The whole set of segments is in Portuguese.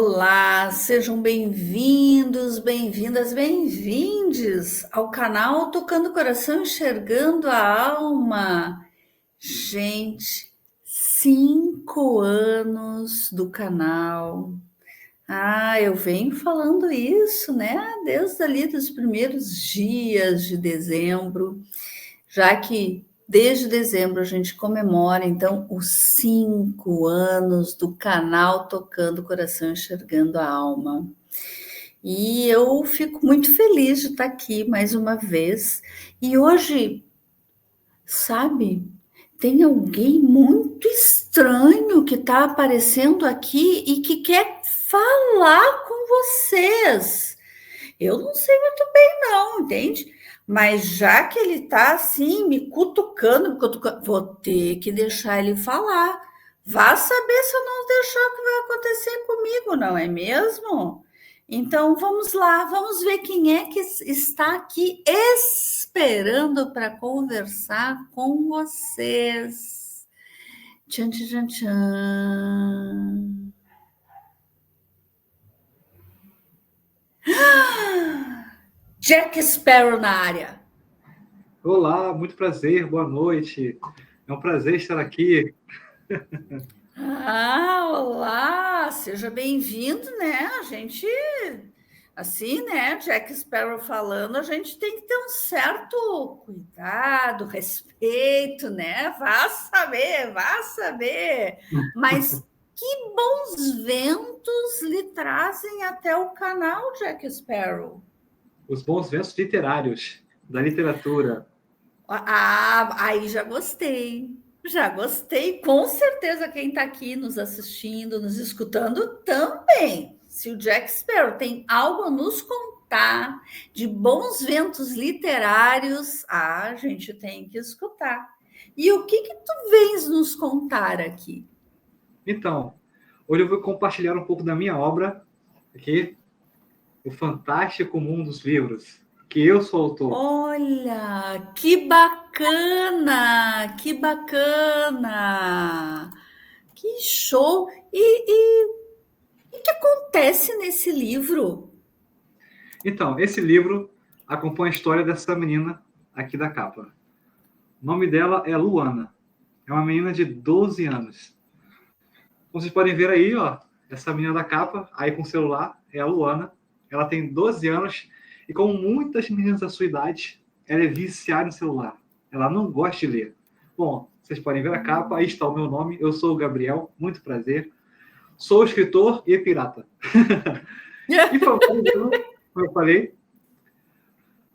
Olá, sejam bem-vindos, bem-vindas, bem-vindes ao canal Tocando o Coração, Enxergando a Alma. Gente, 5 anos do canal. Eu venho falando isso, né? Desde ali dos primeiros dias de dezembro, já que desde dezembro a gente comemora, então, os 5 anos do canal Tocando o Coração, Enxergando a Alma. E eu fico muito feliz de estar aqui mais uma vez. E hoje, sabe, tem alguém muito estranho que está aparecendo aqui e que quer falar com vocês. Eu não sei muito bem, não, entende? Mas já que ele está assim, me cutucando, vou ter que deixar ele falar. Vá saber se eu não deixar o que vai acontecer comigo, não é mesmo? Então vamos lá, vamos ver quem é que está aqui esperando para conversar com vocês. Tchan, tchan, tchan, tchan. Jack Sparrow na área. Olá, muito prazer, boa noite. É um prazer estar aqui. Olá, seja bem-vindo, né? A gente, assim, né? Jack Sparrow falando, a gente tem que ter um certo cuidado, respeito, né? Vá saber, vá saber. Mas que bons ventos lhe trazem até o canal, Jack Sparrow. Os bons ventos literários da literatura. Aí já gostei. Já gostei. Com certeza quem está aqui nos assistindo, nos escutando também. Se o Jack Sparrow tem algo a nos contar de bons ventos literários, a gente tem que escutar. E o que tu vens nos contar aqui? Então, hoje eu vou compartilhar um pouco da minha obra aqui, O Fantástico Mundo dos Livros, que eu sou autor. Olha, que bacana! Que bacana! Que show! O que acontece nesse livro? Então, esse livro acompanha a história dessa menina aqui da capa. O nome dela é Luana. É uma menina de 12 anos. Como vocês podem ver aí, ó, essa menina da capa, aí com o celular, é a Luana. Ela tem 12 anos e, como muitas meninas da sua idade, ela é viciada no celular. Ela não gosta de ler. Bom, vocês podem ver a capa, aí está o meu nome. Eu sou o Gabriel, muito prazer. Sou escritor e pirata. E como eu falei,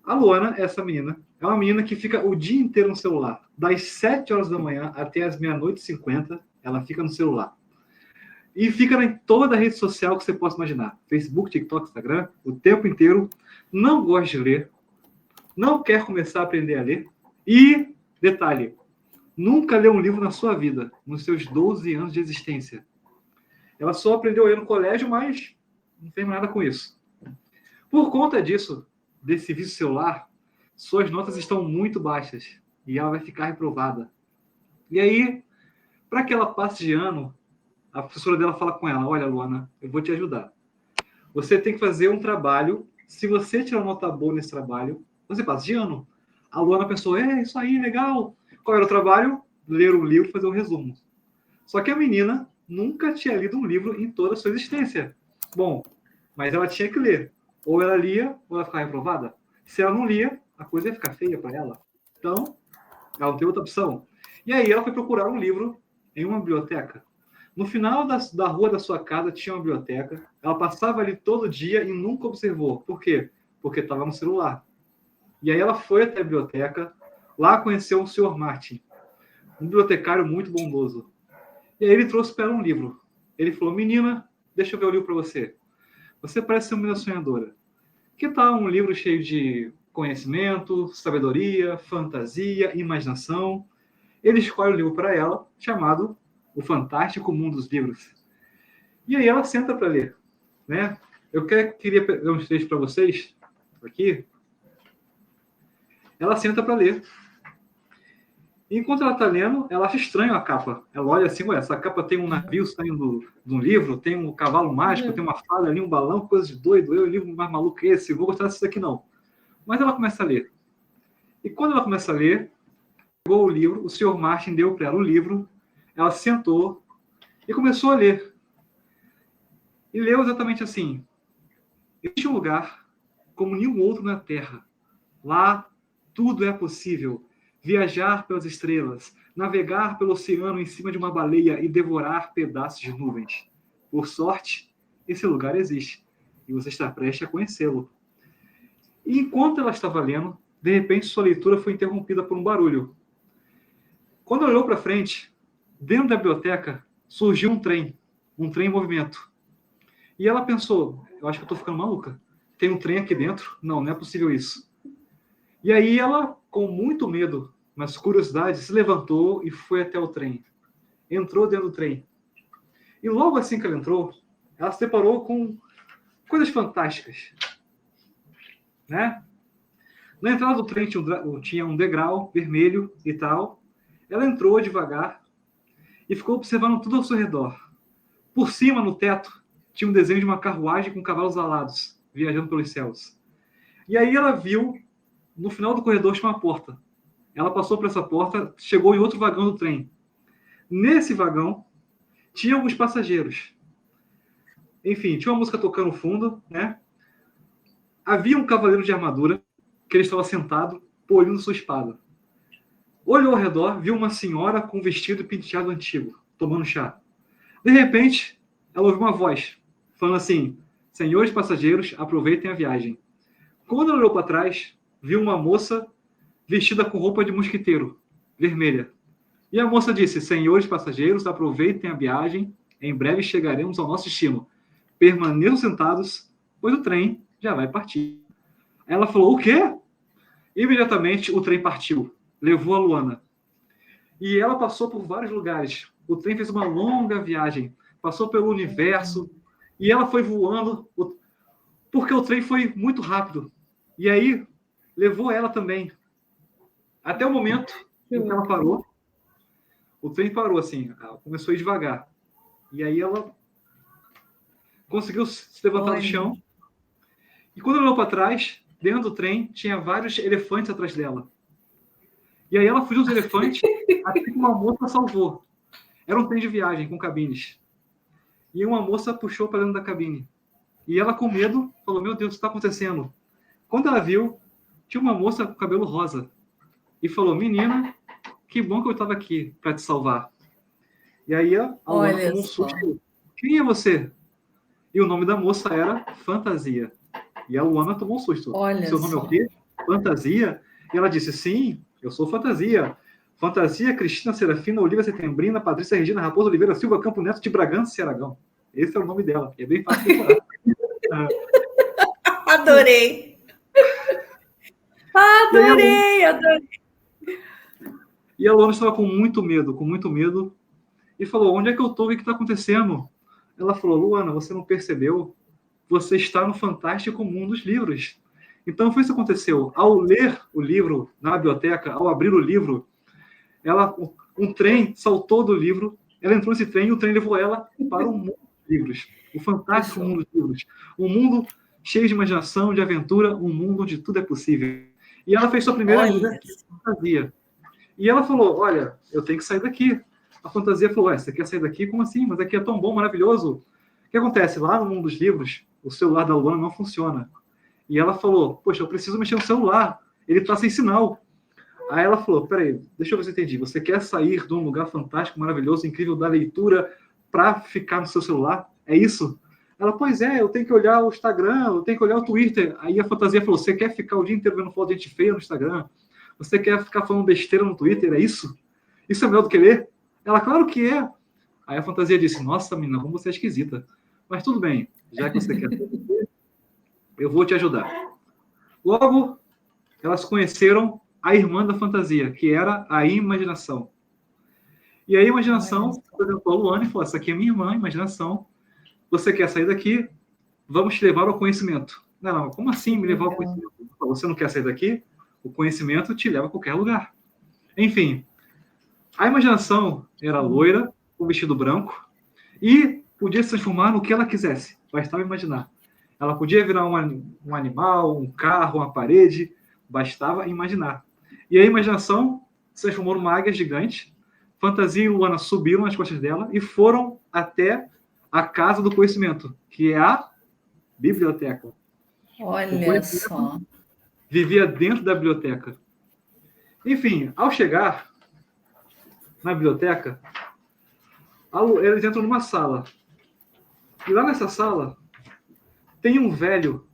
a Luana, essa menina, é uma menina que fica o dia inteiro no celular. Das 7 horas da manhã até as meia-noite e 50, ela fica no celular. E fica em toda a rede social que você possa imaginar. Facebook, TikTok, Instagram, o tempo inteiro. Não gosta de ler. Não quer começar a aprender a ler. E, detalhe, nunca leu um livro na sua vida, nos seus 12 anos de existência. Ela só aprendeu a ler no colégio, mas não fez nada com isso. Por conta disso, desse vício celular, suas notas estão muito baixas. E ela vai ficar reprovada. E aí, para que ela passe de ano, a professora dela fala com ela: olha, Luana, eu vou te ajudar. Você tem que fazer um trabalho. Se você tirar nota boa nesse trabalho, você passa de ano. A Luana pensou: isso aí, legal. Qual era o trabalho? Ler um livro e fazer um resumo. Só que a menina nunca tinha lido um livro em toda a sua existência. Bom, mas ela tinha que ler. Ou ela lia, ou ela ficava reprovada. Se ela não lia, a coisa ia ficar feia para ela. Então, ela não tem outra opção. E aí ela foi procurar um livro em uma biblioteca. No final da rua da sua casa tinha uma biblioteca. Ela passava ali todo dia e nunca observou. Por quê? Porque estava no celular. E aí ela foi até a biblioteca. Lá conheceu o Sr. Martin, um bibliotecário muito bondoso. E aí ele trouxe para ela um livro. Ele falou: menina, deixa eu ver o livro para você. Você parece ser uma menina sonhadora. Que tal um livro cheio de conhecimento, sabedoria, fantasia, imaginação? Ele escolhe um livro para ela, chamado O Fantástico Mundo dos Livros. E aí ela senta para ler. Né? Eu queria pegar uns trechos para vocês, aqui. Ela senta para ler. E enquanto ela está lendo, ela acha estranho a capa. Ela olha assim, ué, essa capa tem um navio saindo de um livro, tem um cavalo mágico, tem uma fada ali, um balão, coisa de doido. Eu, livro mais maluco que esse, vou gostar disso aqui não. Mas ela começa a ler. E quando ela começa a ler, pegou o livro, o Sr. Martin deu para ela o livro, ela sentou e começou a ler. E leu exatamente assim: existe um lugar como nenhum outro na Terra. Lá tudo é possível. Viajar pelas estrelas, navegar pelo oceano em cima de uma baleia e devorar pedaços de nuvens. Por sorte, esse lugar existe e você está prestes a conhecê-lo. E enquanto ela estava lendo, de repente sua leitura foi interrompida por um barulho. Quando ela olhou para frente, dentro da biblioteca surgiu um trem em movimento. E ela pensou, eu acho que eu estou ficando maluca. Tem um trem aqui dentro? Não, não é possível isso. E aí ela, com muito medo, mas curiosidade, se levantou e foi até o trem. Entrou dentro do trem. E logo assim que ela entrou, ela se deparou com coisas fantásticas. Né? Na entrada do trem tinha um degrau vermelho e tal. Ela entrou devagar e ficou observando tudo ao seu redor. Por cima, no teto, tinha um desenho de uma carruagem com cavalos alados, viajando pelos céus. E aí ela viu, no final do corredor, tinha uma porta. Ela passou por essa porta, chegou em outro vagão do trem. Nesse vagão, tinha alguns passageiros. Enfim, tinha uma música tocando no fundo, né? Havia um cavaleiro de armadura, que ele estava sentado, polindo sua espada. Olhou ao redor, viu uma senhora com um vestido penteado antigo, tomando chá. De repente, ela ouviu uma voz, falando assim: senhores passageiros, aproveitem a viagem. Quando ela olhou para trás, viu uma moça vestida com roupa de mosquiteiro, vermelha. E a moça disse: senhores passageiros, aproveitem a viagem, em breve chegaremos ao nosso destino. Permaneçam sentados, pois o trem já vai partir. Ela falou: o quê? Imediatamente o trem partiu, levou a Luana. E ela passou por vários lugares. O trem fez uma longa viagem, passou pelo universo, e ela foi voando, porque o trem foi muito rápido. E aí, levou ela também. Até o momento em que ela parou, o trem parou assim, começou a ir devagar. E aí ela conseguiu se levantar do chão. E quando ela olhou para trás, dentro do trem, tinha vários elefantes atrás dela. E aí ela fugiu dos elefantes, até que uma moça salvou. Era um trem de viagem com cabines. E uma moça puxou para dentro da cabine. E ela, com medo, falou: meu Deus, o que está acontecendo? Quando ela viu, tinha uma moça com cabelo rosa. E falou: menina, que bom que eu estava aqui para te salvar. E aí a Luana tomou um susto. Quem é você? E o nome da moça era Fantasia. E a Luana tomou um susto. Seu nome é o quê? Fantasia? E ela disse: sim, eu sou Fantasia. Fantasia, Cristina Serafina, Olivia Setembrina, Patrícia Regina, Raposo Oliveira Silva, Campo Neto de Bragança e Aragão. Esse é o nome dela. É bem fácil de falar. Adorei! Adorei! E a Luana estava com muito medo, e falou: onde é que eu estou? O que está acontecendo? Ela falou: Luana, você não percebeu? Você está no fantástico mundo dos livros. Então foi isso que aconteceu. Ao ler o livro na biblioteca, ao abrir o livro, um trem saltou do livro, ela entrou nesse trem e o trem levou ela para o mundo dos livros. O fantástico mundo dos livros. Um mundo cheio de imaginação, de aventura, um mundo onde tudo é possível. E ela fez sua primeira fantasia. E ela falou: olha, eu tenho que sair daqui. A Fantasia falou: você quer sair daqui? Como assim? Mas aqui é tão bom, maravilhoso. O que acontece? Lá no mundo dos livros, o celular da Luana não funciona. E ela falou: poxa, eu preciso mexer no celular. Ele está sem sinal. Aí ela falou: peraí, deixa eu ver se eu entendi. Você quer sair de um lugar fantástico, maravilhoso, incrível da leitura para ficar no seu celular? É isso? Ela: pois é, eu tenho que olhar o Instagram, eu tenho que olhar o Twitter. Aí a Fantasia falou: você quer ficar o dia inteiro vendo foto de gente feia no Instagram? Você quer ficar falando besteira no Twitter? É isso? Isso é melhor do que ler? Ela: claro que é. Aí a Fantasia disse: nossa, menina, como você é esquisita. Mas tudo bem, já que você quer, eu vou te ajudar. Logo, elas conheceram a irmã da Fantasia, que era a Imaginação. E a Imaginação apresentou a Luana e falou: essa aqui é minha irmã, Imaginação. Você quer sair daqui? Vamos te levar ao conhecimento. Não, como assim me levar ao conhecimento? Você não quer sair daqui? O conhecimento te leva a qualquer lugar. Enfim, A imaginação era loira, com vestido branco, e podia se transformar no que ela quisesse, bastava imaginar. Ela podia virar um animal, um carro, uma parede, bastava imaginar. E a imaginação se transformou numa águia gigante. Fantasia e Luana subiram nas costas dela e foram até a casa do conhecimento, que é a biblioteca. O Olha conhecimento só. vivia dentro da biblioteca. Enfim, ao chegar na biblioteca, eles entram numa sala. E lá nessa sala tem um velho,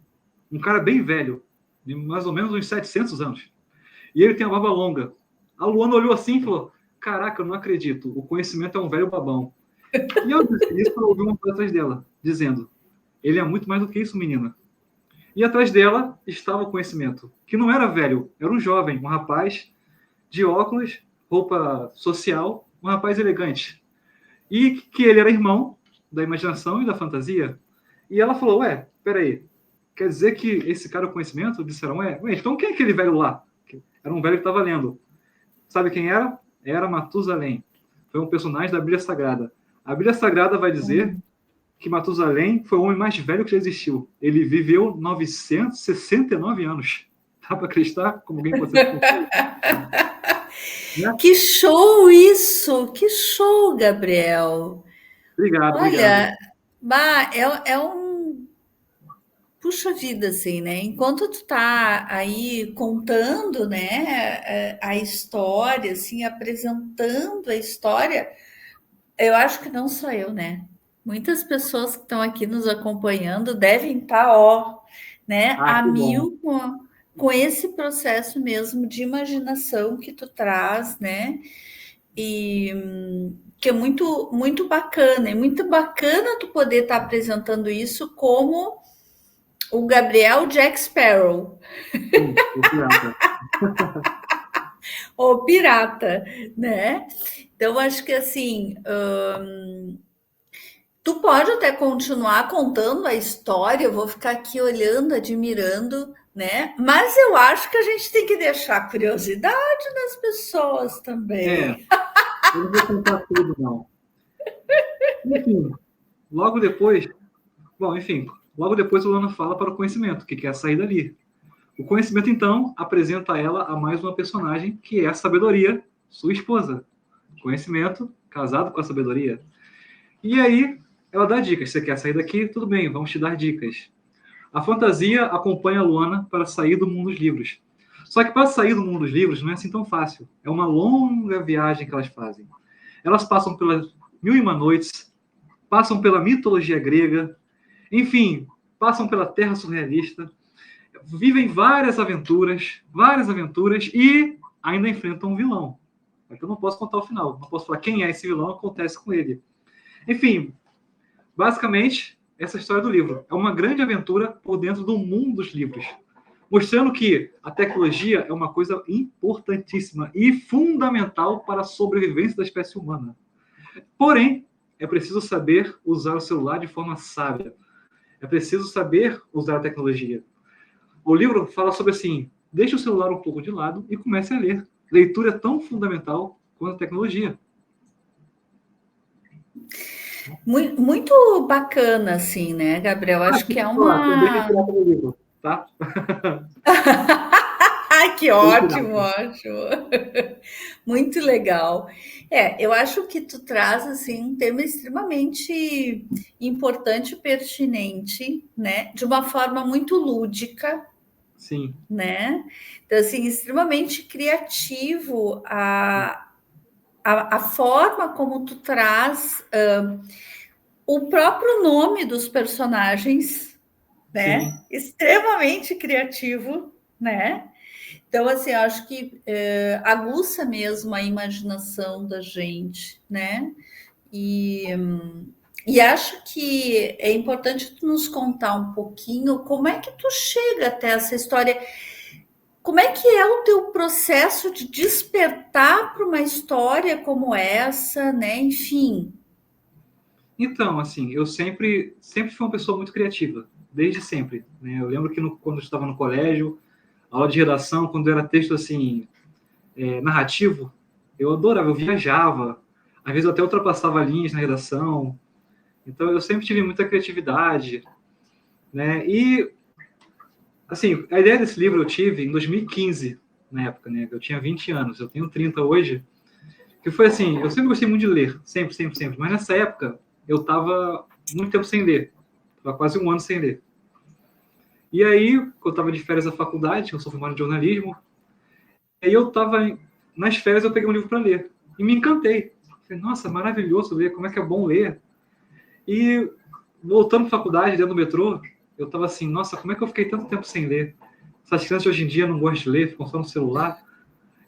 um cara bem velho, de mais ou menos uns 700 anos. E ele tem a barba longa. A Luana olhou assim e falou: caraca, eu não acredito, o conhecimento é um velho babão. E ao dizer isso, ela ouviu uma voz atrás dela, dizendo: ele é muito mais do que isso, menina. E atrás dela estava o conhecimento, que não era velho, era um jovem, um rapaz de óculos, roupa social, um rapaz elegante. E que ele era irmão da imaginação e da fantasia. E ela falou: ué, peraí, quer dizer que esse cara é o conhecimento? Disseram: ué, então quem é aquele velho lá? Era um velho que estava lendo. Sabe quem era? Era Matusalém. Foi um personagem da Bíblia Sagrada. A Bíblia Sagrada vai dizer que Matusalém foi o homem mais velho que já existiu. Ele viveu 969 anos. Dá para acreditar como alguém pode ser? Que show isso! Que show, Gabriel! Obrigado, obrigado. Olha, bah, é um. Puxa vida, assim, né? Enquanto tu tá aí contando, né, a história, assim, apresentando a história, eu acho que não só eu, né? Muitas pessoas que estão aqui nos acompanhando devem estar, ó, né, Ah, a que bom. mil com esse processo mesmo de imaginação que tu traz, né? E que é muito, muito bacana, é muito bacana tu poder estar apresentando isso como o Gabriel Jack Sparrow, Sim, o pirata. ou pirata, né? Então, acho que assim, tu pode até continuar contando a história, eu vou ficar aqui olhando, admirando, né? Mas eu acho que a gente tem que deixar curiosidade nas pessoas É, também. eu não vou contar tudo, não. Enfim, logo depois, bom, enfim, logo depois o Lana fala para o conhecimento, que quer sair dali. O conhecimento, então, apresenta ela a mais uma personagem, que é a sabedoria, sua esposa. Conhecimento, casado com a sabedoria. E aí, ela dá dicas. Você quer sair daqui? Tudo bem, vamos te dar dicas. A fantasia acompanha a Luana para sair do mundo dos livros. Só que para sair do mundo dos livros não é assim tão fácil. É uma longa viagem que elas fazem. Elas passam pelas Mil e Uma Noites, passam pela mitologia grega, enfim, passam pela Terra Surrealista, vivem várias aventuras e ainda enfrentam um vilão. Aqui eu não posso contar o final, não posso falar quem é esse vilão, acontece com ele. Enfim, basicamente, essa é a história do livro. É uma grande aventura por dentro do mundo dos livros, mostrando que a tecnologia é uma coisa importantíssima e fundamental para a sobrevivência da espécie humana. Porém, é preciso saber usar o celular de forma sábia. É preciso saber usar a tecnologia. O livro fala sobre assim, deixe o celular um pouco de lado e comece a ler. Leitura é tão fundamental quanto a tecnologia. Muito, muito bacana, assim, né, Gabriel? Ah, Acho deixa que é eu falar, também é uma. pirata do livro, tá? Ai, que Tem ótimo, pirata. ótimo. Muito legal. É, eu acho que tu traz assim um tema extremamente importante e pertinente, né? De uma forma muito lúdica, Sim. né? Então, assim, extremamente criativo a forma como tu traz o próprio nome dos personagens, né? Sim. Extremamente criativo, né? Então, assim, eu acho que aguça mesmo a imaginação da gente, né? E, e acho que é importante tu nos contar um pouquinho como é que tu chega até essa história. Como é que é o teu processo de despertar para uma história como essa, né? Enfim. Então, assim, eu sempre fui uma pessoa muito criativa, desde sempre. Né? Eu lembro que quando eu estava no colégio, aula de redação, quando era texto assim, narrativo, Eu adorava, eu viajava. Às vezes eu até ultrapassava linhas na redação. Então eu sempre tive muita criatividade, né? E assim, a ideia desse livro eu tive em 2015, na época, né? Eu tinha 20 anos, eu tenho 30 hoje. Que foi assim, eu sempre gostei muito de ler, sempre, sempre, sempre. Mas nessa época eu estava muito tempo sem ler, estava quase um ano sem ler. E aí, eu estava de férias da faculdade, eu sou formado em jornalismo. E aí eu estava nas férias, eu peguei um livro para ler e me encantei. Falei, nossa, maravilhoso ler, como é que é bom ler. E voltando para a faculdade, dentro do metrô, eu estava assim, nossa, como é que eu fiquei tanto tempo sem ler? Essas crianças hoje em dia não gostam de ler, ficam só no celular.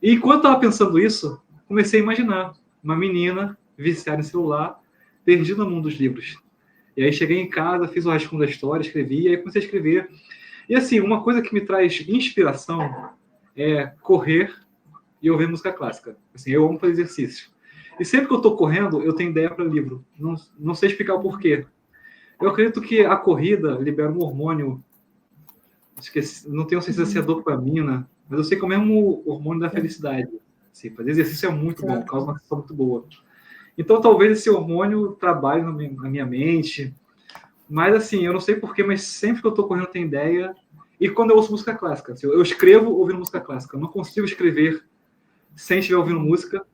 E enquanto eu estava pensando isso, comecei a imaginar uma menina viciada em celular, perdida no mundo dos livros. E aí cheguei em casa, fiz o rascunho da história, escrevi, e aí comecei a escrever. E assim, uma coisa que me traz inspiração é correr e ouvir música clássica. Assim, eu amo fazer exercício. E sempre que eu estou correndo, eu tenho ideia para livro. Não sei explicar o porquê. Eu acredito que a corrida libera um hormônio, esqueci, não tenho certeza se é dopamina, mas eu sei que é o mesmo hormônio da felicidade. Assim, fazer exercício é muito bom, causa uma sensação muito boa. Então talvez esse hormônio trabalhe na minha mente. Mas assim, eu não sei porquê, mas sempre que eu estou correndo eu tenho ideia. E quando eu ouço música clássica, assim, eu escrevo ouvindo música clássica. Eu não consigo escrever sem estiver ouvindo música.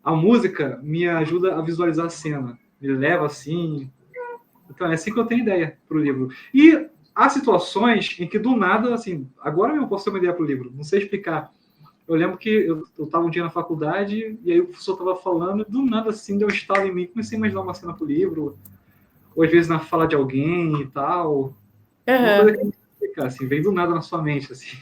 A música me ajuda a visualizar a cena, me leva assim. Então é assim que eu tenho ideia para o livro. E há situações em que do nada, assim, agora eu posso ter uma ideia para o livro, não sei explicar. Eu lembro que eu estava um dia na faculdade e aí o professor estava falando e do nada assim deu um estalo em mim, comecei a imaginar uma cena para o livro, ou às vezes na fala de alguém e tal. Uma coisa que não sei explicar, assim, vem do nada na sua mente, assim.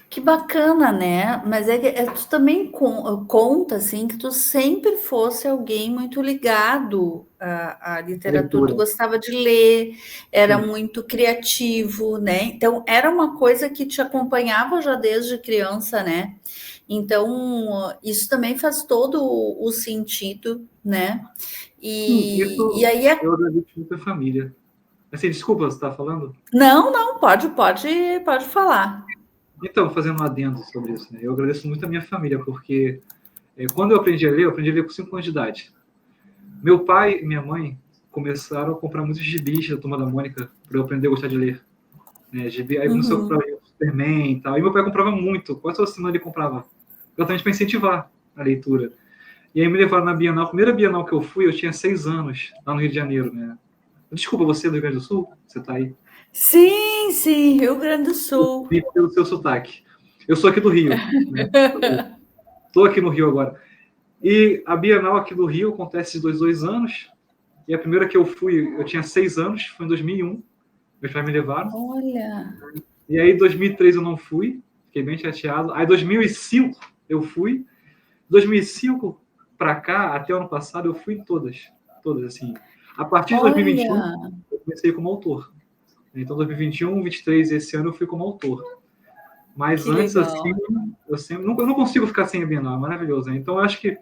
Que bacana, né? Mas tu também conta assim que tu sempre fosse alguém muito ligado à literatura. Tu Leitura. gostava de ler, era Sim. muito criativo, né? Então era uma coisa que te acompanhava já desde criança, né? Então isso também faz todo o sentido, né? Sim, E isso aí eu agradeço muito a família. Assim, desculpa, você está falando? não, não, pode falar. Então, fazendo um adendo sobre isso, né? Eu agradeço muito a minha família, porque quando eu aprendi a ler com 5 anos de idade. Meu pai e minha mãe começaram a comprar muitos gibis da Turma da Mônica para eu aprender a gostar de ler. Né? Gibi, aí começou a comprar Uhum. o Superman e tal. E meu pai comprava muito, quase toda semana ele comprava. Exatamente para incentivar a leitura. E aí me levaram na Bienal. A primeira Bienal que eu fui, eu tinha 6 anos, lá no Rio de Janeiro, né? Desculpa, você é do Rio Grande do Sul? Você está aí? Sim, sim, Rio Grande do Sul. E pelo seu sotaque. Eu sou aqui do Rio, né? Estou aqui no Rio agora. E a Bienal aqui do Rio acontece de 2 anos. E a primeira que eu fui, eu tinha 6 anos, foi em 2001. Meus pais me levaram. Olha. E aí, em 2003 eu não fui, fiquei bem chateado. Aí, em 2005 eu fui. 2005 para cá, até o ano passado, eu fui em todas. Todas, assim. A partir de 2021, Olha, eu comecei como autor. Então, 2021, 23, esse ano eu fui como autor. Mas que antes, assim, legal. eu não consigo ficar sem a Bienal, é maravilhoso. Né? Então, eu acho que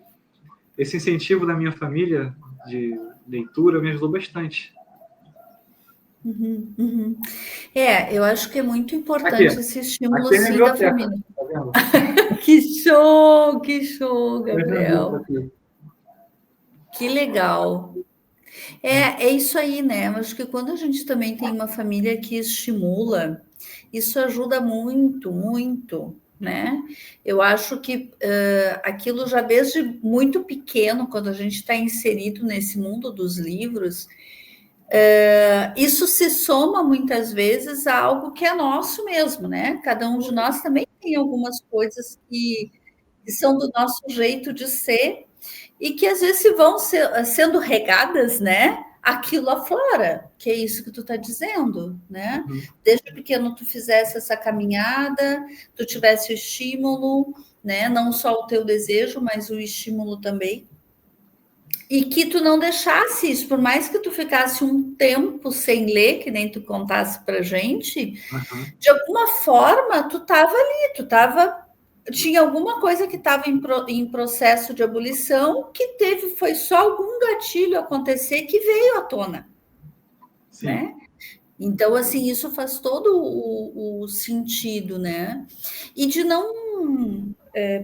esse incentivo da minha família de leitura me ajudou bastante. Uhum, uhum. É, eu acho que é muito Aqui, importante esse aqui estímulo, tem a sim, da biblioteca, família. tá vendo? Que show, Gabriel. Aqui. Que legal. É isso aí, né? Eu acho que quando a gente também tem uma família que estimula, isso ajuda muito, muito, né? Eu acho que aquilo já desde muito pequeno, quando a gente está inserido nesse mundo dos livros, isso se soma muitas vezes a algo que é nosso mesmo, né? Cada um de nós também tem algumas coisas que são do nosso jeito de ser e que às vezes se vão sendo regadas, né? Aquilo aflora, que é isso que tu está dizendo, né? Uhum. Desde pequeno tu fizesse essa caminhada, tu tivesse o estímulo, né? Não só o teu desejo, mas o estímulo também. E que tu não deixasse isso, por mais que tu ficasse um tempo sem ler, que nem tu contasse pra gente, Uhum. de alguma forma tu estava ali, tinha alguma coisa que estava em processo de ebulição que foi só algum gatilho acontecer que veio à tona, Sim. né? Então, assim, isso faz todo o sentido, né? E de não.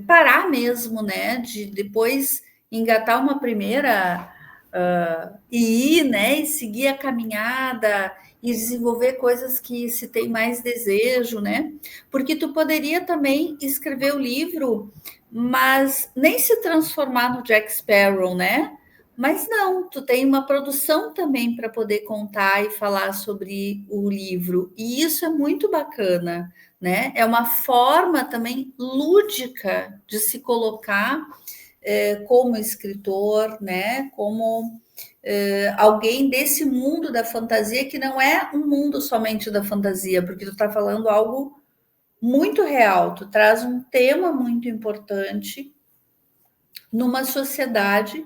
parar mesmo, né? De depois engatar uma primeira e ir, né? E seguir a caminhada e desenvolver coisas que se tem mais desejo, né? Porque tu poderia também escrever o livro, mas nem se transformar no Jack Sparrow, né? Mas não, tu tem uma produção também para poder contar e falar sobre o livro, e isso é muito bacana, né? É uma forma também lúdica de se colocar como escritor, né? Como alguém desse mundo da fantasia, que não é um mundo somente da fantasia, porque tu está falando algo muito real, tu traz um tema muito importante numa sociedade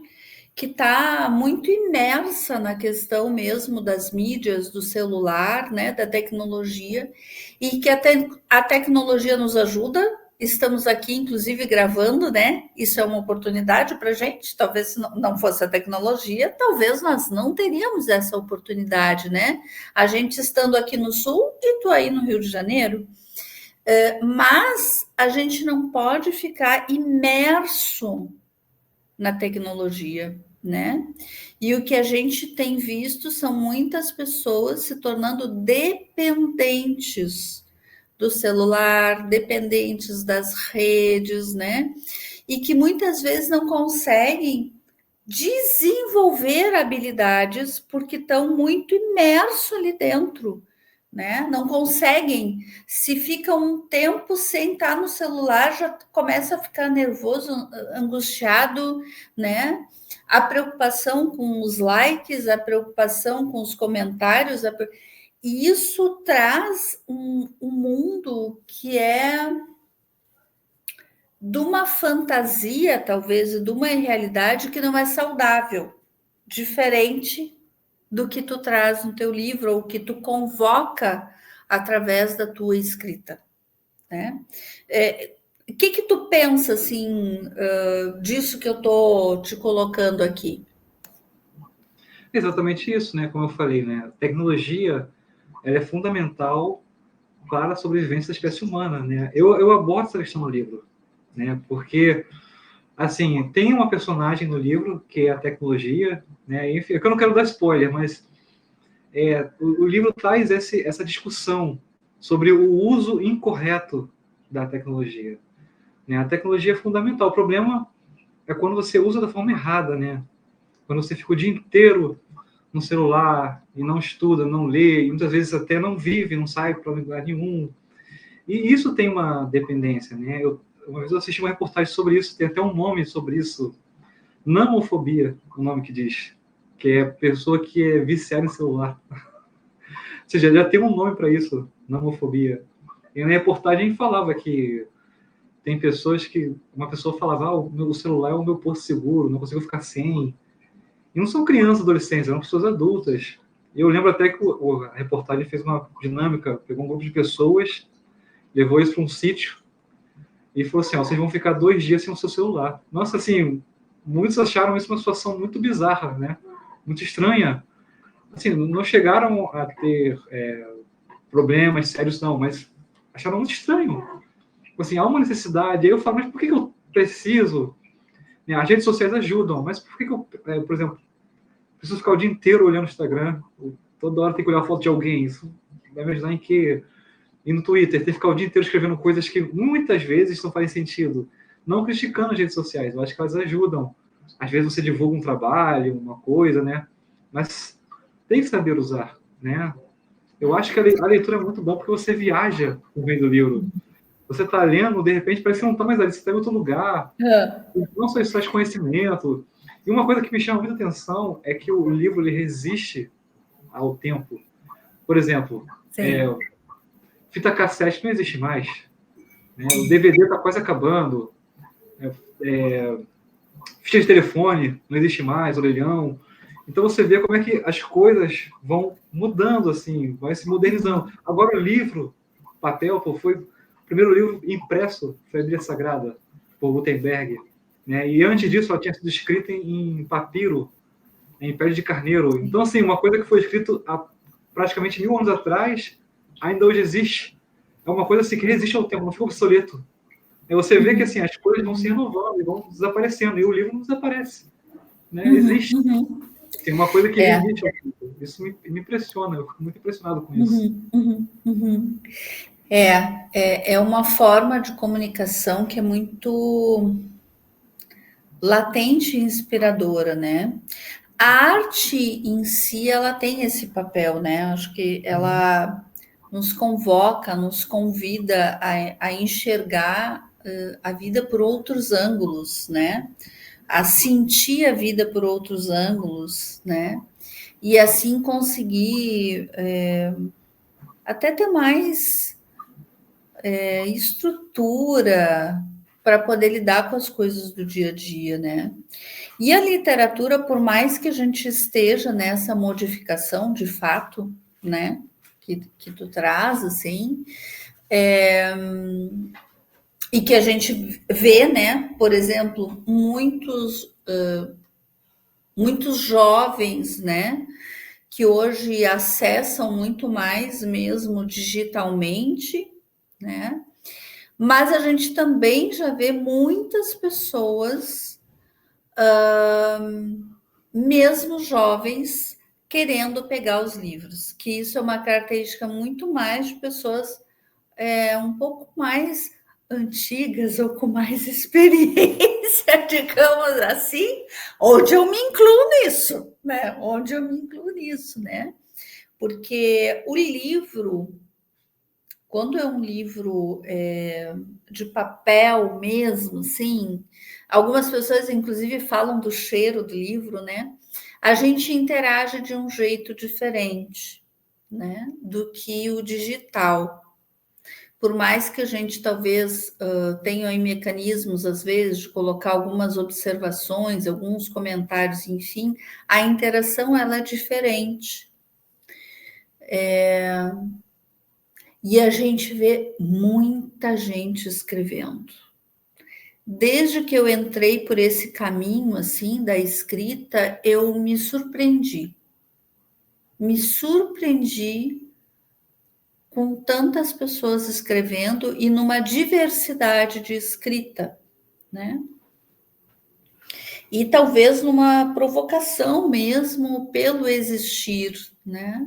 que está muito imersa na questão mesmo das mídias, do celular, né, da tecnologia, e que a tecnologia nos ajuda. Estamos aqui, inclusive, gravando, né? Isso é uma oportunidade para a gente. Talvez se não fosse a tecnologia, talvez nós não teríamos essa oportunidade, né? A gente estando aqui no Sul e tu aí no Rio de Janeiro. Mas a gente não pode ficar imerso na tecnologia, né? E o que a gente tem visto são muitas pessoas se tornando dependentes do celular, dependentes das redes, né? E que muitas vezes não conseguem desenvolver habilidades porque estão muito imersos ali dentro, né? Não conseguem. Se fica um tempo sem estar no celular, já começa a ficar nervoso, angustiado, né? A preocupação com os likes, a preocupação com os comentários, e isso traz um mundo que é de uma fantasia, talvez, de uma realidade que não é saudável, diferente do que tu traz no teu livro ou que tu convoca através da tua escrita, né? O que tu pensa assim disso que eu tô te colocando aqui? Exatamente isso, né? Como eu falei, né? A tecnologia, ela é fundamental para a sobrevivência da espécie humana, né? Eu abordo essa questão no livro, né? Porque, assim, tem uma personagem no livro que é a tecnologia, né? Enfim, eu não quero dar spoiler, mas o livro traz essa discussão sobre o uso incorreto da tecnologia, né? A tecnologia é fundamental. O problema é quando você usa da forma errada, né? Quando você fica o dia inteiro no celular e não estuda, não lê, e muitas vezes até não vive, não sai para lugar nenhum. E isso tem uma dependência, né? Uma vez eu assisti uma reportagem sobre isso, tem até um nome sobre isso, namofobia, o nome que diz, que é pessoa que é viciada em celular. Ou seja, já tem um nome para isso, namofobia. E na reportagem falava que tem pessoas que uma pessoa falava, o celular é o meu porto seguro, não consigo ficar sem. E não são crianças, adolescentes, são pessoas adultas. E eu lembro até que a reportagem fez uma dinâmica, pegou um grupo de pessoas, levou isso para um sítio e falou assim, vocês vão ficar 2 dias sem o seu celular. Nossa, assim, muitos acharam isso uma situação muito bizarra, né? Muito estranha. Assim, não chegaram a ter problemas sérios, não, mas acharam muito estranho. Assim, há uma necessidade. Aí eu falo, mas por que eu preciso? As redes sociais ajudam, mas por que eu, por exemplo, preciso ficar o dia inteiro olhando o Instagram? Toda hora tem que olhar a foto de alguém. Isso vai me ajudar em quê? E no Twitter, tem que ficar o dia inteiro escrevendo coisas que muitas vezes não fazem sentido. Não criticando as redes sociais, eu acho que elas ajudam. Às vezes você divulga um trabalho, uma coisa, né? Mas tem que saber usar, né? Eu acho que a leitura é muito bom porque você viaja no meio do livro. Você está lendo, de repente, parece que não está mais ali, você está em outro lugar. Não só isso traz conhecimento. E uma coisa que me chama muita atenção é que o livro ele resiste ao tempo. Por exemplo, fita cassete não existe mais. Né? O DVD está quase acabando. Ficha de telefone não existe mais, orelhão. Então você vê como é que as coisas vão mudando, assim, vai se modernizando. Agora o livro, papel, foi o primeiro livro impresso, foi a Bíblia Sagrada, por Gutenberg. Né? E antes disso ela tinha sido escrita em papiro, em pele de carneiro. Então, assim, uma coisa que foi escrita há praticamente 1000 anos atrás, ainda hoje existe. É uma coisa assim, que resiste ao tempo, não fica obsoleto. Aí você vê que assim, as coisas vão se renovando e vão desaparecendo, e o livro não desaparece. Né? Existe. Tem uma coisa que resiste ao livro. Isso me impressiona, eu fico muito impressionado com isso. É uma forma de comunicação que é muito latente e inspiradora, né? A arte em si, ela tem esse papel, né? Acho que ela nos convoca, nos convida a enxergar a vida por outros ângulos, né? A sentir a vida por outros ângulos, né? E assim conseguir até ter mais estrutura para poder lidar com as coisas do dia a dia, né? E a literatura, por mais que a gente esteja nessa modificação de fato, né, que tu traz, assim, e que a gente vê, né, por exemplo, muitos jovens, né, que hoje acessam muito mais mesmo digitalmente, né, mas a gente também já vê muitas pessoas, mesmo jovens, querendo pegar os livros, que isso é uma característica muito mais de pessoas um pouco mais antigas ou com mais experiência, digamos assim, onde eu me incluo nisso, né? Onde eu me incluo nisso, né? Porque o livro, quando é um livro de papel mesmo, assim, algumas pessoas inclusive falam do cheiro do livro, né? A gente interage de um jeito diferente, né? Do que o digital. Por mais que a gente talvez tenha aí mecanismos, às vezes, de colocar algumas observações, alguns comentários, enfim, a interação ela é diferente. E a gente vê muita gente escrevendo. Desde que eu entrei por esse caminho assim da escrita, eu me surpreendi. Me surpreendi com tantas pessoas escrevendo e numa diversidade de escrita, né? E talvez numa provocação mesmo pelo existir, né?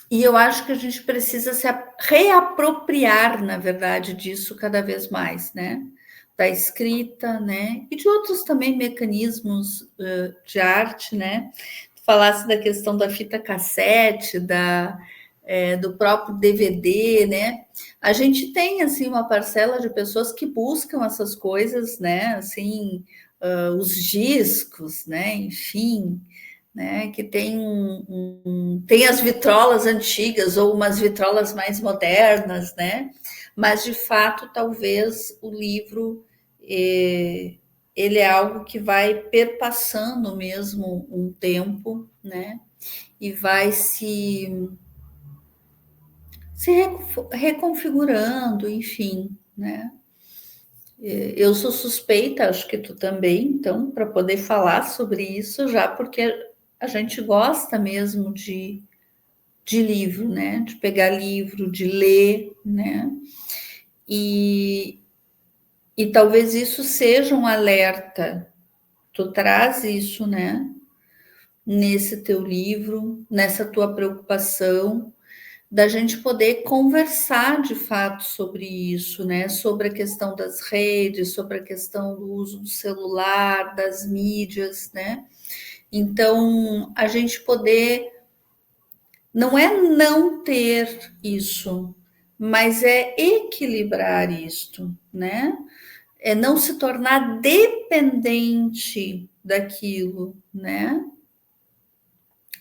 E eu acho que a gente precisa se reapropriar, na verdade, disso cada vez mais, né? Da escrita, né? E de outros também mecanismos de arte, né? Tu falasse da questão da fita cassete, do próprio DVD, né? A gente tem, assim, uma parcela de pessoas que buscam essas coisas, né? Assim, os discos, né? Enfim, né? Que tem as vitrolas antigas ou umas vitrolas mais modernas, né? Mas de fato, talvez o livro ele é algo que vai perpassando mesmo um tempo, né? E vai se reconfigurando, enfim, né? Eu sou suspeita, acho que tu também, então, para poder falar sobre isso, já porque a gente gosta mesmo de livro, né? De pegar livro, de ler, né? E, e talvez isso seja um alerta. Tu traz isso, né? Nesse teu livro, nessa tua preocupação, da gente poder conversar de fato sobre isso, né? Sobre a questão das redes, sobre a questão do uso do celular, das mídias, né? Então, a gente poder não é não ter isso, mas é equilibrar isto, né? É não se tornar dependente daquilo, né?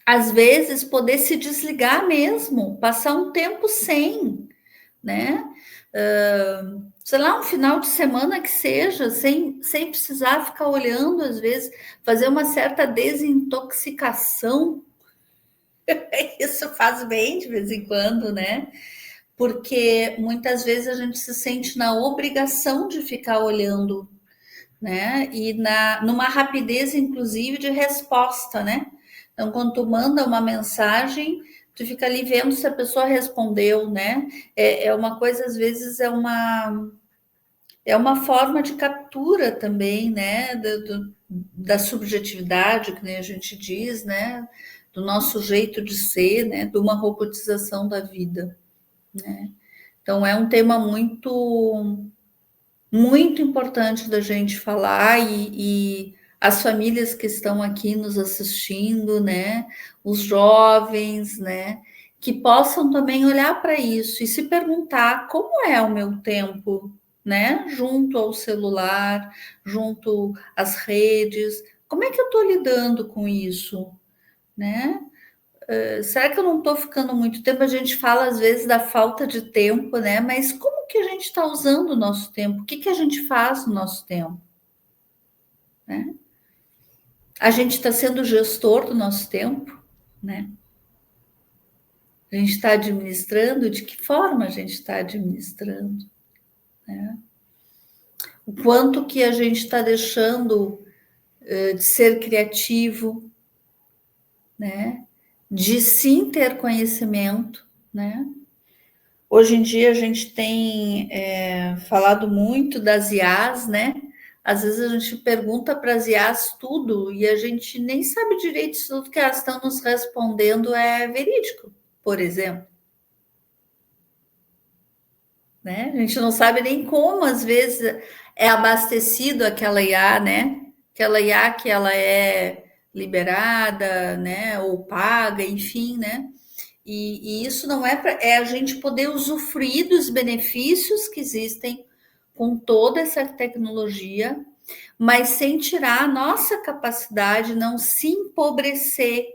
Às vezes poder se desligar mesmo, passar um tempo sem, né? Sei lá, um final de semana que seja, sem precisar ficar olhando, às vezes, fazer uma certa desintoxicação. Isso faz bem de vez em quando, né? Porque muitas vezes a gente se sente na obrigação de ficar olhando, né? E numa rapidez, inclusive, de resposta, né? Então, quando tu manda uma mensagem, Tu fica ali vendo se a pessoa respondeu, né? É uma coisa, às vezes, é uma forma de captura também, né? Da subjetividade, que nem a gente diz, né? Do nosso jeito de ser, né? De uma robotização da vida, né? Então, é um tema muito importante da gente falar e as famílias que estão aqui nos assistindo, né, os jovens, né, que possam também olhar para isso e se perguntar como é o meu tempo, né, junto ao celular, junto às redes, como é que eu estou lidando com isso, né? Será que eu não estou ficando muito tempo? A gente fala às vezes da falta de tempo, né? Mas como que a gente está usando o nosso tempo? O que que a gente faz no nosso tempo? Né? A gente está sendo gestor do nosso tempo, né? A gente está administrando, de que forma a gente está administrando? Né? O quanto que a gente está deixando de ser criativo, né? De sim ter conhecimento, né? Hoje em dia a gente tem falado muito das IAs, né? Às vezes a gente pergunta para as IAs tudo e a gente nem sabe direito se tudo que elas estão nos respondendo é verídico, por exemplo. Né? A gente não sabe nem como, às vezes, é abastecido aquela IA, né? Aquela IA que ela é liberada, né? Ou paga, enfim, né? E isso não é a gente poder usufruir dos benefícios que existem com toda essa tecnologia, mas sem tirar a nossa capacidade, não se empobrecer,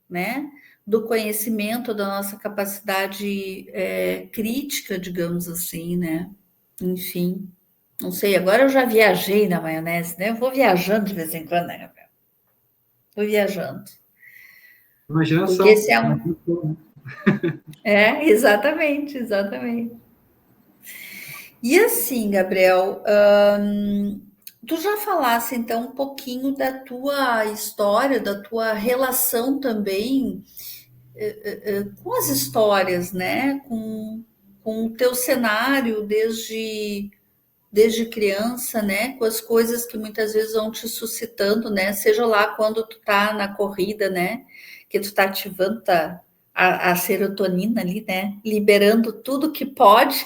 né? Do conhecimento, da nossa capacidade crítica, digamos assim, né? Enfim, não sei, agora eu já viajei na maionese, né? Eu vou viajando de vez em quando, né, Gabriel? Vou viajando. Porque Imaginação. esse é um. Exatamente, exatamente. E assim, Gabriel, tu já falasse então um pouquinho da tua história, da tua relação também com as histórias, né? Com o teu cenário desde criança, né? Com as coisas que muitas vezes vão te suscitando, né? Seja lá quando tu tá na corrida, né? Que tu tá ativando a serotonina ali, né? Liberando tudo que pode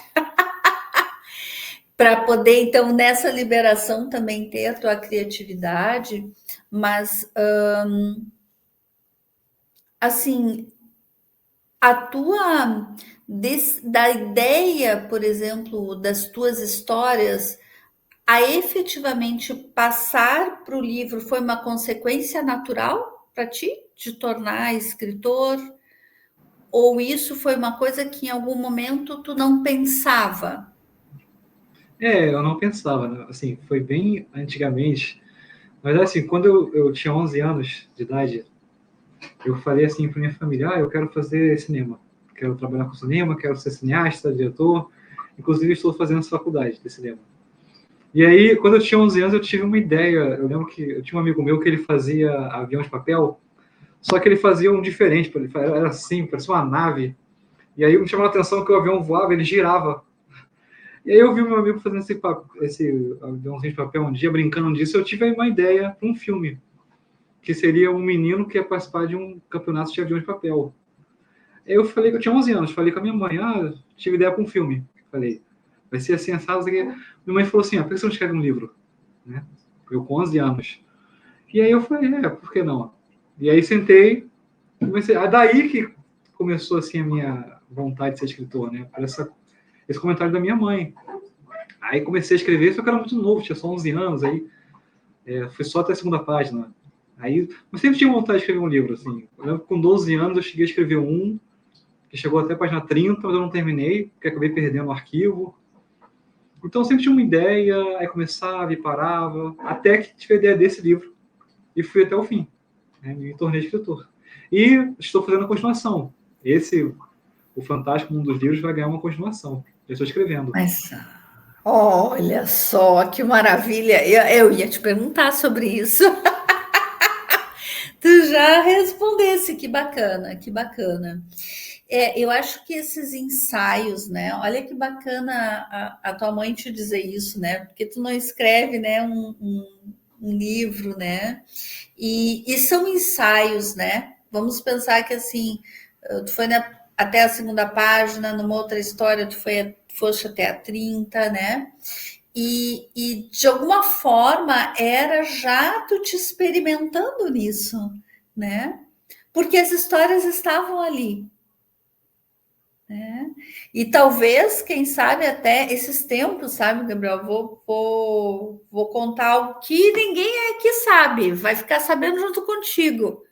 para poder, então, nessa liberação também ter a tua criatividade, mas assim, a tua da ideia, por exemplo, das tuas histórias, a efetivamente passar para o livro foi uma consequência natural para ti de tornar escritor? Ou isso foi uma coisa que em algum momento tu não pensava? Eu não pensava, né? Assim, foi bem antigamente. Mas assim, quando eu tinha 11 anos de idade, eu falei assim para minha família: eu quero fazer cinema, quero trabalhar com cinema, quero ser cineasta, diretor. Inclusive, estou fazendo essa faculdade de cinema. E aí, quando eu tinha 11 anos, eu tive uma ideia. Eu lembro que eu tinha um amigo meu que ele fazia avião de papel, só que ele fazia um diferente, ele era assim, parecia uma nave. E aí me chamou a atenção que o avião voava, ele girava. E aí eu vi meu amigo fazendo esse aviãozinho de papel um dia, brincando disso, eu tive aí uma ideia para um filme, que seria um menino que ia participar de um campeonato de avião de papel. Aí eu falei que eu tinha 11 anos, falei com a minha mãe, tive ideia para um filme. Falei, vai ser assim, assado. Minha mãe falou assim, por que você não escreve um livro? Né? Eu com 11 anos. E aí eu falei, por que não? E aí sentei, comecei. Daí que começou assim a minha vontade de ser escritor, né? Por esse comentário da minha mãe. Aí comecei a escrever, só que era muito novo, tinha só 11 anos, aí fui só até a segunda página. Aí eu sempre tinha vontade de escrever um livro, assim. Eu lembro que com 12 anos eu cheguei a escrever um, que chegou até a página 30, mas eu não terminei, porque acabei perdendo o arquivo. Então eu sempre tinha uma ideia, aí começava e parava, até que tive a ideia desse livro. E fui até o fim, né? Me tornei escritor. E estou fazendo a continuação. O Fantástico Mundo dos Livros, vai ganhar uma continuação. Eu estou escrevendo. Mas olha só que maravilha! Eu ia te perguntar sobre isso. Tu já respondesse, que bacana, que bacana. Eu acho que esses ensaios, né? Olha que bacana a tua mãe te dizer isso, né? Porque tu não escreve, né, um livro, né? E são ensaios, né? Vamos pensar que assim, tu foi até a segunda página, numa outra história, foste até a 30, né? E de alguma forma era já tu te experimentando nisso, né? Porque as histórias estavam ali, né? E talvez, quem sabe, até esses tempos, sabe, Gabriel? Vou contar algo que ninguém aqui sabe, vai ficar sabendo junto contigo.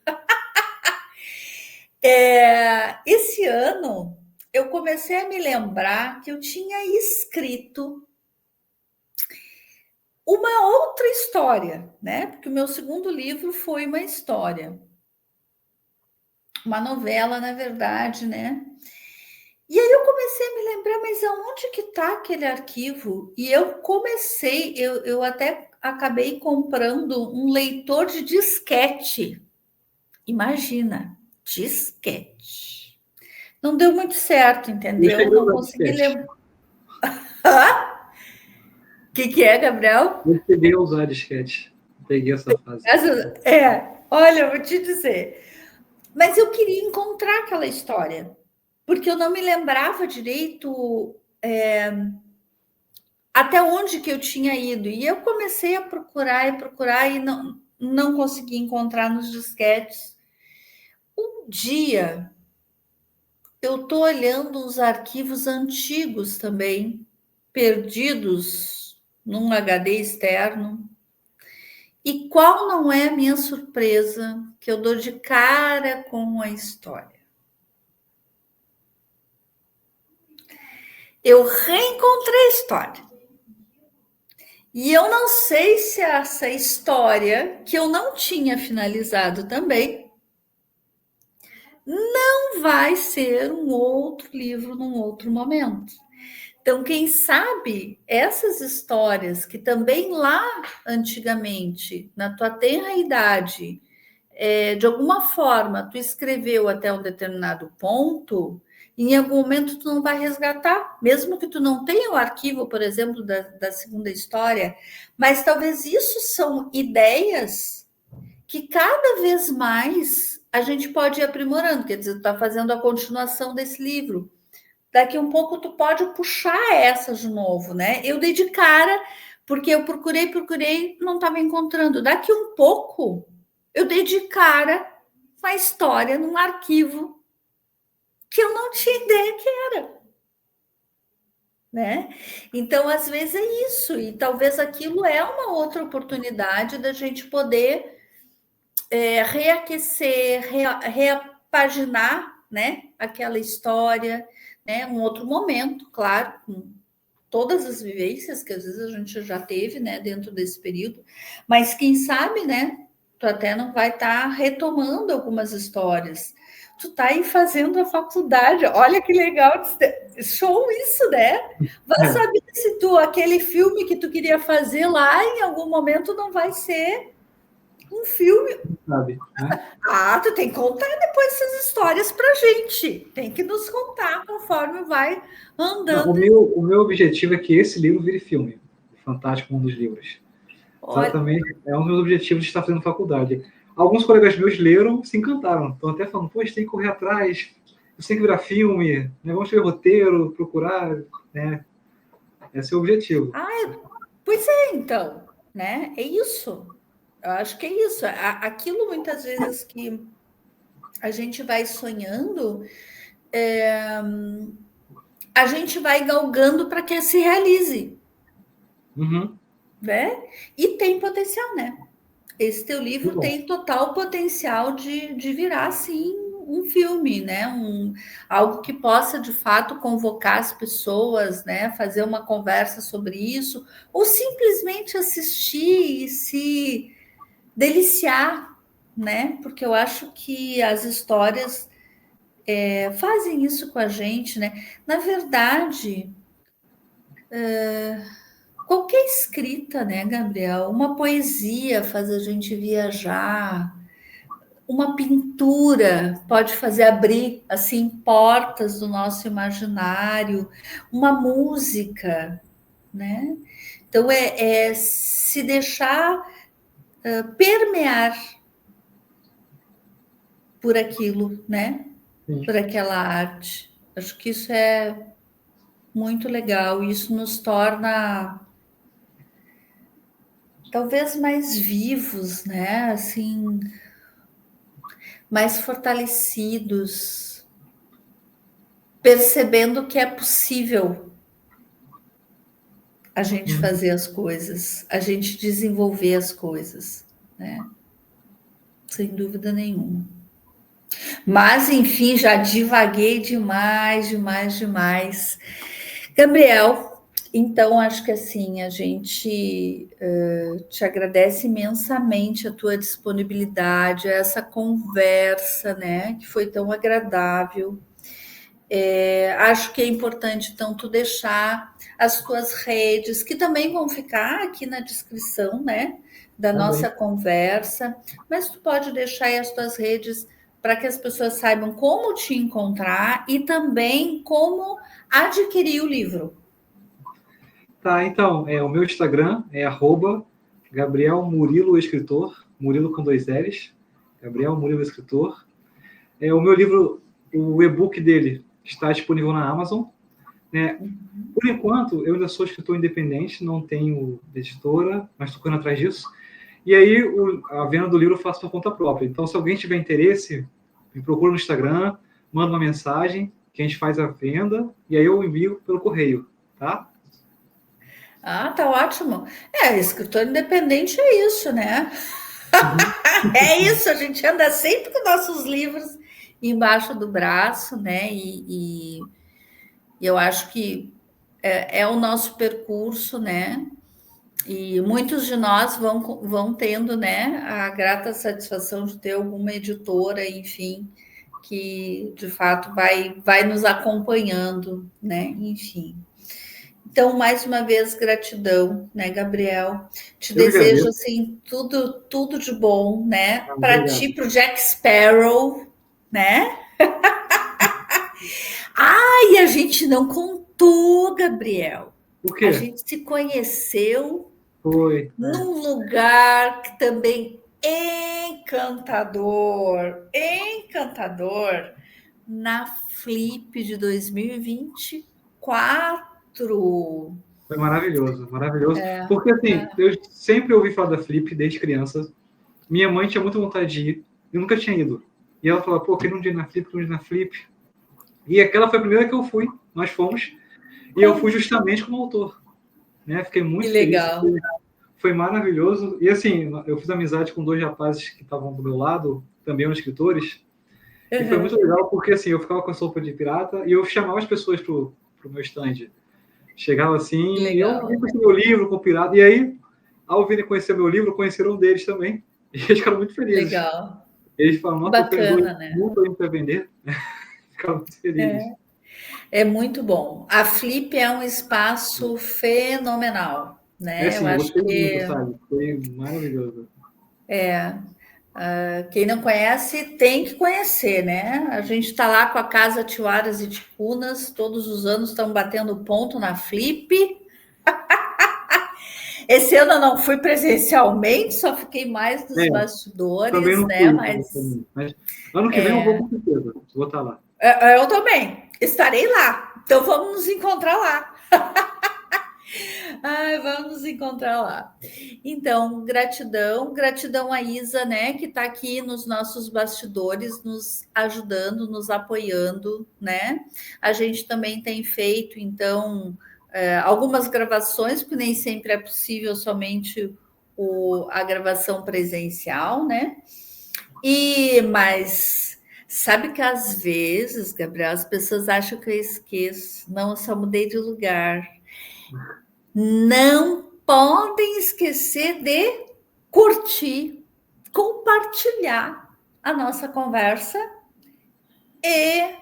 Esse ano eu comecei a me lembrar que eu tinha escrito uma outra história, né? Porque o meu segundo livro foi uma história, uma novela, na verdade, né? E aí eu comecei a me lembrar, mas aonde que está aquele arquivo? E eu até acabei comprando um leitor de disquete. Imagina, disquete. Não deu muito certo, Eu entendeu? cheguei a Não usar consegui disquete. lembrar. O que é, Gabriel? Eu cheguei a usar disquete. Peguei essa fase. Olha, eu vou te dizer. Mas eu queria encontrar aquela história, porque eu não me lembrava direito até onde que eu tinha ido. E eu comecei a procurar e procurar e não consegui encontrar nos disquetes. Um dia eu estou olhando os arquivos antigos também, perdidos num HD externo. E qual não é a minha surpresa que eu dou de cara com a história? Eu reencontrei a história. E eu não sei se essa história, que eu não tinha finalizado também, não vai ser um outro livro num outro momento. Então, quem sabe essas histórias que também lá antigamente, na tua tenra idade, de alguma forma tu escreveu até um determinado ponto, em algum momento tu não vai resgatar, mesmo que tu não tenha o arquivo, por exemplo, da segunda história, mas talvez isso são ideias que cada vez mais a gente pode ir aprimorando, quer dizer, tu está fazendo a continuação desse livro. Daqui um pouco tu pode puxar essa de novo, né? Eu dei de cara, porque eu procurei, não estava encontrando. Daqui um pouco, eu dei de cara com a história num arquivo que eu não tinha ideia que era, né? Então, às vezes é isso, e talvez aquilo é uma outra oportunidade da gente poder reaquecer, reapaginar, né? Aquela história, né? Um outro momento, claro, com todas as vivências que às vezes a gente já teve, né, dentro desse período, mas quem sabe, né, tu até não vai estar retomando algumas histórias. Tu tá aí fazendo a faculdade, olha que legal, show isso, né? Vai É, saber se tu, aquele filme que tu queria fazer lá, em algum momento não vai ser um filme. sabe, né? Ah, tu tem que contar depois essas histórias pra gente. Tem que nos contar conforme vai Não, andando. o meu objetivo é que esse livro vire filme. Fantástico, um dos livros. Olha, Exatamente. É um dos meus objetivos de estar fazendo faculdade. Alguns colegas meus leram, se encantaram. Estão até falando, pô, a gente tem que correr atrás, isso tem que virar filme, né? Vamos escrever roteiro, procurar, né? Esse é o objetivo. pois é, então, né? É isso. Eu acho que é isso. Aquilo muitas vezes que a gente vai sonhando, a gente vai galgando para que se realize, Uhum. né? E tem potencial, né? Esse teu Muito livro bom. tem total potencial de virar, sim, um filme, né? Algo que possa, de fato, convocar as pessoas, né? Fazer uma conversa sobre isso, ou simplesmente assistir e se deliciar, né? Porque eu acho que as histórias fazem isso com a gente, né? Na verdade, qualquer escrita, né, Gabriel? Uma poesia faz a gente viajar, uma pintura pode fazer abrir assim portas do nosso imaginário, uma música, né? Então é se deixar permear por aquilo, né? Sim. Por aquela arte. Acho que isso é muito legal. Isso nos torna talvez mais vivos, né? Assim, mais fortalecidos, percebendo que é possível a gente fazer as coisas, a gente desenvolver as coisas, né? Sem dúvida nenhuma. Mas, enfim, já divaguei demais, demais, demais. Gabriel, então acho que assim a gente te agradece imensamente a tua disponibilidade, essa conversa, né, que foi tão agradável. Acho que é importante, então, tu deixar as tuas redes, que também vão ficar aqui na descrição, né, da Também. nossa conversa, mas tu pode deixar aí as tuas redes para que as pessoas saibam como te encontrar e também como adquirir o livro. Tá, então, o meu Instagram é @Gabriel Murilo Escritor, Murilo com 2 L's, Gabriel Murilo Escritor. O meu livro, o e-book dele está disponível na Amazon, né? Por enquanto, eu ainda sou escritor independente, não tenho editora, mas estou correndo atrás disso. E aí, a venda do livro eu faço por conta própria. Então, se alguém tiver interesse, me procura no Instagram, manda uma mensagem, que a gente faz a venda, e aí eu envio pelo correio, tá? Ah, tá ótimo. Escritor independente é isso, né? É isso, a gente anda sempre com nossos livros embaixo do braço, né? E eu acho que é o nosso percurso, né? E muitos de nós vão tendo, né, a grata satisfação de ter alguma editora, enfim, que de fato vai nos acompanhando, né? Enfim. Então, mais uma vez, gratidão, né, Gabriel? Te Eu que desejo agradeço. assim tudo de bom, né? Para ti, Obrigado. para o Jack Sparrow, né? E a gente não contou, Gabriel. O A quê? gente se conheceu Foi. num lugar que também encantador, encantador, na Flip de 2024. Foi maravilhoso, maravilhoso. Porque, assim, eu sempre ouvi falar da Flip desde criança. Minha mãe tinha muita vontade de ir, eu nunca tinha ido. E ela falou, pô, queria um dia na Flip, um dia na Flip. E aquela foi a primeira que eu fui, nós fomos. E eu fui justamente como autor. Né? Fiquei Que muito feliz, legal. foi maravilhoso. E, assim, eu fiz amizade com 2 rapazes que estavam do meu lado, também eram escritores. E foi muito legal porque, assim, eu ficava com a sopa de pirata e eu chamava as pessoas pro meu stand. Chegava Que assim, e eu legal. vim com esse meu livro, com o pirata. E aí, ao virem conhecer meu livro, conheceram um deles também. E eles ficaram muito felizes. Legal. Eles falam, Que nossa, você ajudou bacana, né? muito a gente a vender. Ficaram muito felizes. É muito bom. A Flip é um espaço fenomenal, né? Eu Assim, eu acho gostei muito, que sabe? Foi maravilhoso. quem não conhece tem que conhecer, né? A gente está lá com a Casa Tiaras e Ticunas, todos os anos estão batendo ponto na Flip. Esse ano eu não fui presencialmente, só fiquei mais nos É, também bastidores, não né? fui. Mas Mas ano que vem eu vou com certeza. Vou estar lá. eu também estarei lá. Então vamos nos encontrar lá. Ai, vamos nos encontrar lá. Então, gratidão, gratidão a Isa, né, que está aqui nos nossos bastidores, nos ajudando, nos apoiando, né? A gente também tem feito, então, algumas gravações, porque nem sempre é possível somente a gravação presencial, né? Mas sabe que às vezes, Gabriel, as pessoas acham que eu esqueço. Não, eu só mudei de lugar. Não podem esquecer de curtir, compartilhar a nossa conversa e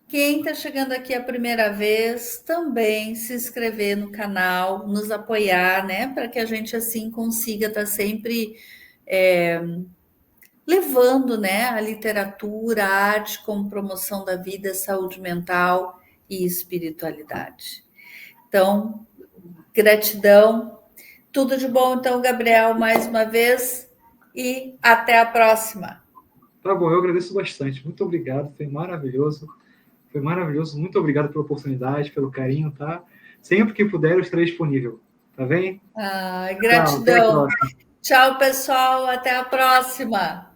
quem está chegando aqui a primeira vez também se inscrever no canal, nos apoiar, né? Para que a gente assim consiga estar sempre levando, né, a literatura, a arte como promoção da vida, saúde mental e espiritualidade. Então, gratidão. Tudo de bom, então, Gabriel, mais uma vez, e até a próxima. Tá bom, eu agradeço bastante. Muito obrigado, foi maravilhoso. Foi maravilhoso. Muito obrigado pela oportunidade, pelo carinho, tá? Sempre que puder, eu estarei disponível. Tá bem? Ah, Tchau, até a gratidão. próxima. Tchau, pessoal. Até a próxima.